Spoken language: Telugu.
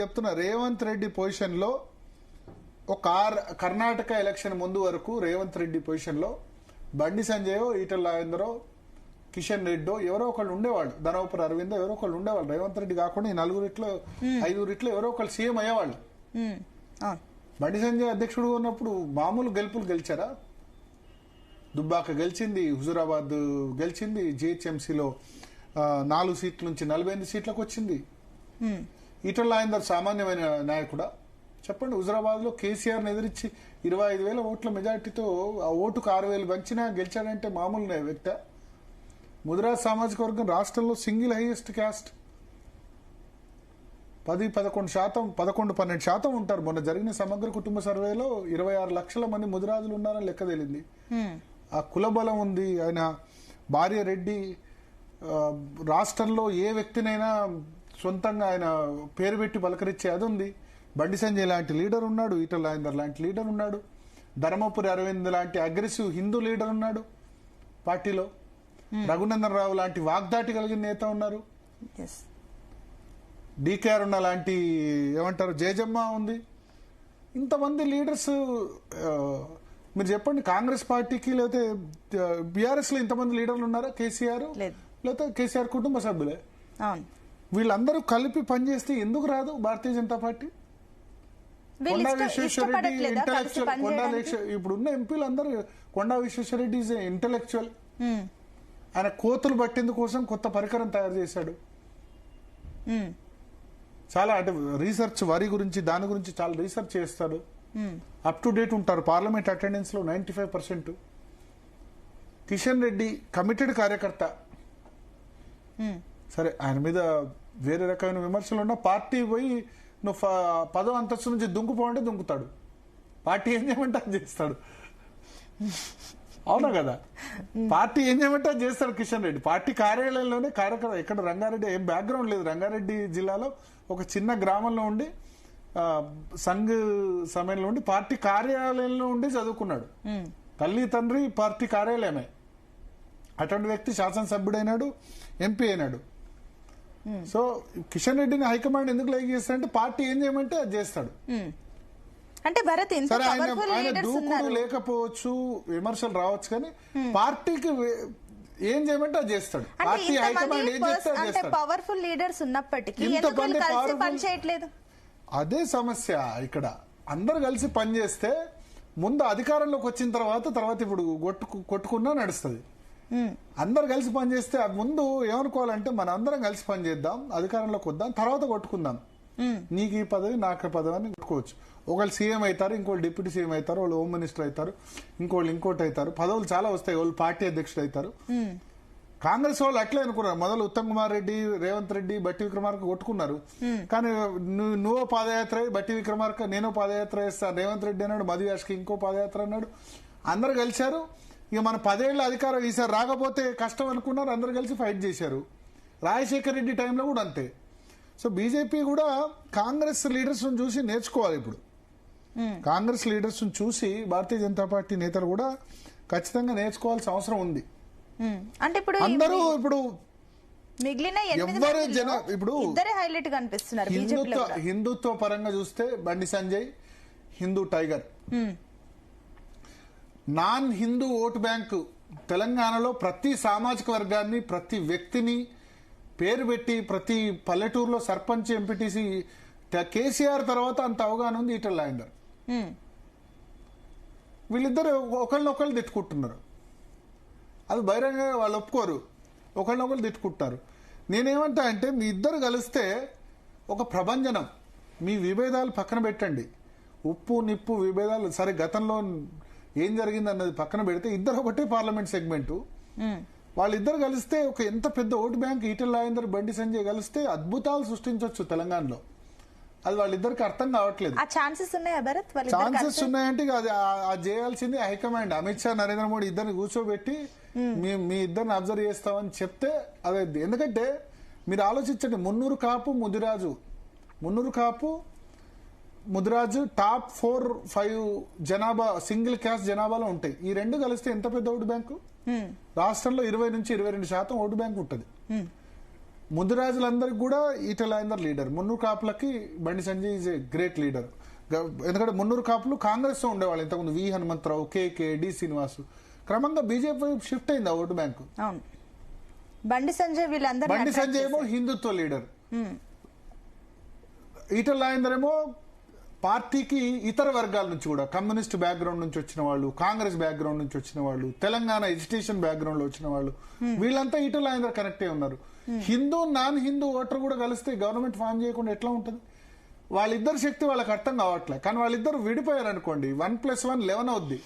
చెప్తున్నా రేవంత్ రెడ్డి పొజిషన్ లో ఒక కర్ణాటక ఎలక్షన్ ముందు వరకు రేవంత్ రెడ్డి పొజిషన్ లో బండి సంజయ్, ఈటల రాజేందర్, కిషన్ రెడ్డో ఎవరో ఒకళ్ళు ఉండేవాళ్ళు, ధనోపర్ అరవిందో ఎవరో ఒకళ్ళు ఉండేవాళ్ళు. రేవంత్ రెడ్డి కాకుండా ఈ నలుగురిట్లో ఐదుగురిట్లో ఎవరో ఒకళ్ళు సీఎం అయ్యేవాళ్ళు. బండి సంజయ్ అధ్యక్షుడు ఉన్నప్పుడు మామూలు గెలుపులు గెలిచారా? దుబ్బాక గెలిచింది, హుజూరాబాద్ గెలిచింది, జిహెచ్ఎంసీలో 4 సీట్ల నుంచి 48 సీట్లకు వచ్చింది. ఈటల రాజేందర్ సామాన్యమైన నాయకుడా? చెప్పండి. హుజూరాబాద్ లో కేసీఆర్ ఎదిరించి 25,000 ఓట్ల మెజార్టీతో ఆ ఓటుకు 6,000 పంచినా గెలిచాడంటే మామూలు వ్యక్తి? ముదిరాజ్ సామాజిక వర్గం రాష్ట్రంలో సింగిల్ హైయెస్ట్ క్యాస్ట్. 11-12% ఉంటారు. మొన్న జరిగిన సమగ్ర కుటుంబ సర్వేలో 26 లక్షల మంది ముదిరాజులు ఉన్నారని లెక్క తేలింది. ఆ కులబలం ఉంది. ఆయన భార్య రెడ్డి. రాష్ట్రంలో ఏ వ్యక్తినైనా సొంతంగా ఆయన పేరు పెట్టి పలకరించే అది ఉంది. బండి సంజయ్ లాంటి లీడర్ ఉన్నాడు, ఈటల రాజేందర్ లాంటి లీడర్ ఉన్నాడు, ధర్మపురి అరవింద్ లాంటి అగ్రెసివ్ హిందూ లీడర్ ఉన్నాడు పార్టీలో, రఘునందన్ రావు లాంటి వాగ్దాటి కలిగిన నేత ఉన్నారు, డీకే అరుణ లాంటి ఏమంటారు జయజమ్మ ఉంది. ఇంతమంది లీడర్స్ మీరు చెప్పండి. కాంగ్రెస్ పార్టీకి లేకపోతే బీఆర్ఎస్ లో ఇంతమంది లీడర్లు ఉన్నారా? కేసీఆర్ లేకపోతే కేసీఆర్ కుటుంబ సభ్యులే. వీళ్ళందరూ కలిపి పనిచేస్తే ఎందుకు రాదు భారతీయ జనతా పార్టీ? కొండా విశ్వేశ్వరరెడ్డి ఇంటలెక్చువల్. ఇప్పుడున్న ఎంపీలు అందరూ కొండా విశ్వేశ్వరరెడ్డి ఈజ్ ఇంటలెక్చువల్. ఆయన కోతులు పట్టేందుకు కోసం కొత్త పరికరం తయారు చేశాడు. చాలా అంటే రీసెర్చ్ వరి గురించి దాని గురించి చాలా రీసెర్చ్ చేస్తాడు. అప్ టు డేట్ ఉంటారు. పార్లమెంట్ అటెండెన్స్ లో 95%. కిషన్ రెడ్డి కమిటెడ్ కార్యకర్త. సరే, ఆయన మీద వేరే రకమైన విమర్శలు ఉన్నా పార్టీ పోయి నువ్వు 10వ అంతస్తు నుంచి దుంకుపోవంటే దుంకుతాడు. పార్టీ ఏం చేయమంటే అది చేస్తాడు. అవునా కదా? పార్టీ ఏం చేయమంటే అది చేస్తాడు కిషన్ రెడ్డి. పార్టీ కార్యాలయంలోనే కార్యకర్త. ఇక్కడ రంగారెడ్డి ఏం బ్యాక్గ్రౌండ్ లేదు. రంగారెడ్డి జిల్లాలో ఒక చిన్న గ్రామంలో ఉండి సంఘ్ సమయంలో ఉండి పార్టీ కార్యాలయంలో ఉండి చదువుకున్నాడు. తల్లి తండ్రి పార్టీ కార్యాలయమే. అటువంటి వ్యక్తి శాసనసభ్యుడైనాడు, ఎంపీ అయినాడు. సో కిషన్ రెడ్డిని హైకమాండ్ ఎందుకు లైక్ చేస్తాడంటే పార్టీ ఏం చేయమంటే అది చేస్తాడు. అంటే భరత్ సరే, ఆయన దూకుడు లేకపోవచ్చు, విమర్శలు రావచ్చు, కానీ పార్టీకి ఏం చేయమంటే అది చేస్తాడు. పార్టీ హైకమాండ్ ఏం చేస్తే అది చేస్తాడు. పవర్ఫుల్ లీడర్స్ ఉన్నప్పటికీ పనిచేయట్లేదు. అదే సమస్య ఇక్కడ. అందరు కలిసి పనిచేస్తే ముందు అధికారంలోకి వచ్చిన తర్వాత ఇప్పుడు కొట్టుకున్నా నడుస్తుంది. అందరు కలిసి పనిచేస్తే ముందు ఏమనుకోవాలంటే మన అందరం కలిసి పనిచేద్దాం, అధికారంలోకి వద్దాం, తర్వాత కొట్టుకుందాం. నీకు ఈ పదవి నాకు ఈ పదవి అని కొట్టుకోవచ్చు. ఒకళ్ళు సీఎం అవుతారు, ఇంకోళ్ళు డిప్యూటీ సీఎం అవుతారు, వాళ్ళు హోమ్ మినిస్టర్ అవుతారు, ఇంకోళ్ళు ఇంకోటి అవుతారు. పదవులు చాలా వస్తాయి. వాళ్ళు పార్టీ అధ్యక్షుడు అవుతారు. కాంగ్రెస్ వాళ్ళు అట్లే అనుకున్నారు. మొదలు ఉత్తమ్ కుమార్ రెడ్డి, రేవంత్ రెడ్డి, బట్టి విక్రమార్క కొట్టుకున్నారు. కానీ నువ్వో పాదయాత్ర, బట్టి విక్రమార్క నేనో పాదయాత్ర వేస్తాను, రేవంత్ రెడ్డి అన్నాడు, మధుయాష్కి ఇంకో పాదయాత్ర అన్నాడు. అందరు కలిశారు. ఇక మన 10 ఏళ్ల అధికారం ఈసారి రాకపోతే కష్టం అనుకున్నారు. అందరు కలిసి ఫైట్ చేశారు. రాజశేఖర్ రెడ్డి టైంలో కూడా అంతే. సో బీజేపీ కూడా కాంగ్రెస్ లీడర్స్ చూసి నేర్చుకోవాలి. ఇప్పుడు కాంగ్రెస్ లీడర్స్ చూసి భారతీయ జనతా పార్టీ నేతలు కూడా ఖచ్చితంగా నేర్చుకోవాల్సిన అవసరం ఉంది. అంటే ఇప్పుడు అందరూ ఇప్పుడు మిగిలిన ఎవరు ఇప్పుడు హైలైట్ గా అనిపిస్తున్నారు. హిందుత్వ పరంగా చూస్తే Bandi Sanjay Hindu tiger. Non Hindu vote bank తెలంగాణలో ప్రతి సామాజిక వర్గాన్ని, ప్రతి వ్యక్తిని పేరు పెట్టి ప్రతి పల్లెటూరులో సర్పంచ్, ఎంపీటీసీ కేసీఆర్ తర్వాత అంత అవగాహన ఉంది ఈటల రాజేందర్. వీళ్ళిద్దరు ఒకళ్ళనొకళ్ళు తిట్టుకుంటున్నారు. అది బహిరంగ వాళ్ళు ఒప్పుకోరు. ఒకళ్ళనొకళ్ళు తిట్టుకుంటారు. నేనేమంటా అంటే మీ ఇద్దరు కలిస్తే ఒక ప్రభంజనం. మీ విభేదాలు పక్కన పెట్టండి. ఉప్పు నిప్పు విభేదాలు సరే, గతంలో ఏం జరిగింది అన్నది పక్కన పెడితే ఇద్దరు ఒకటే పార్లమెంట్ సెగ్మెంటు. వాళ్ళిద్దరు కలిస్తే ఒక ఎంత పెద్ద ఓటు బ్యాంక్ ఈటల రాజేందర్, బండి సంజయ్ కలిస్తే అద్భుతాలు సృష్టించవచ్చు తెలంగాణలో. అది వాళ్ళిద్దరికి అర్థం కావట్లేదు. ఛాన్సెస్ ఉన్నాయంటే అది చేయాల్సింది హైకమాండ్. అమిత్ షా, నరేంద్ర మోడీ ఇద్దరిని కూర్చోబెట్టి మీ ఇద్దరిని అబ్జర్వ్ చేస్తామని చెప్తే అదే. ఎందుకంటే మీరు ఆలోచించండి, మున్నూరు కాపు ముదిరాజు టాప్ 4-5 జనాభా సింగిల్ క్యాస్ట్ జనాభాలో ఉంటాయి. ఈ రెండు కలిస్తే ఎంత పెద్ద ఓటు బ్యాంకు? రాష్ట్రంలో 20 నుంచి 22% ఓటు బ్యాంక్ ఉంటుంది. ముందురాజులందరికి కూడా ఈటల రాజేందర్ లీడర్. మున్నూరు కాపులకి Bandi Sanjay is a great leader. ఎందుకంటే మున్నూరు కాపులు కాంగ్రెస్ తో ఉండేవాళ్ళు ఇంతకుముందు. వి హనుమంతరావు, కేకే, డి శ్రీనివాసు. క్రమంగా బీజేపీ షిఫ్ట్ అయింది ఆ ఓటు బ్యాంకు. అవును. బండి సంజయ్ వీళ్ళందరూ బండి సంజయ్ ఏమో హిందుత్వ లీడర్, ఈటల రాజేందర్ ఏమో పార్టీకి ఇతర వర్గాల నుంచి కూడా, కమ్యూనిస్ట్ బ్యాక్గ్రౌండ్ నుంచి వచ్చిన వాళ్ళు, కాంగ్రెస్ బ్యాక్గ్రౌండ్ నుంచి వచ్చిన వాళ్ళు, తెలంగాణ ఎడ్యుకేషన్ బ్యాక్గ్రౌండ్ లో వచ్చిన వాళ్ళు, వీళ్ళంతా ఈటల రాజేందర్ కనెక్ట్ అయి ఉన్నారు. హిందూ నాన్ హిందూ ఓటర్ కూడా కలిస్తే గవర్నమెంట్ ఫామ్ చేయకుండా ఎట్లా ఉంటుంది? వాళ్ళిద్దరు శక్తి వాళ్ళకి అర్థం కావట్లే. కానీ వాళ్ళిద్దరు విడిపోయారు అనుకోండి, 1+1 11 అవుద్ది.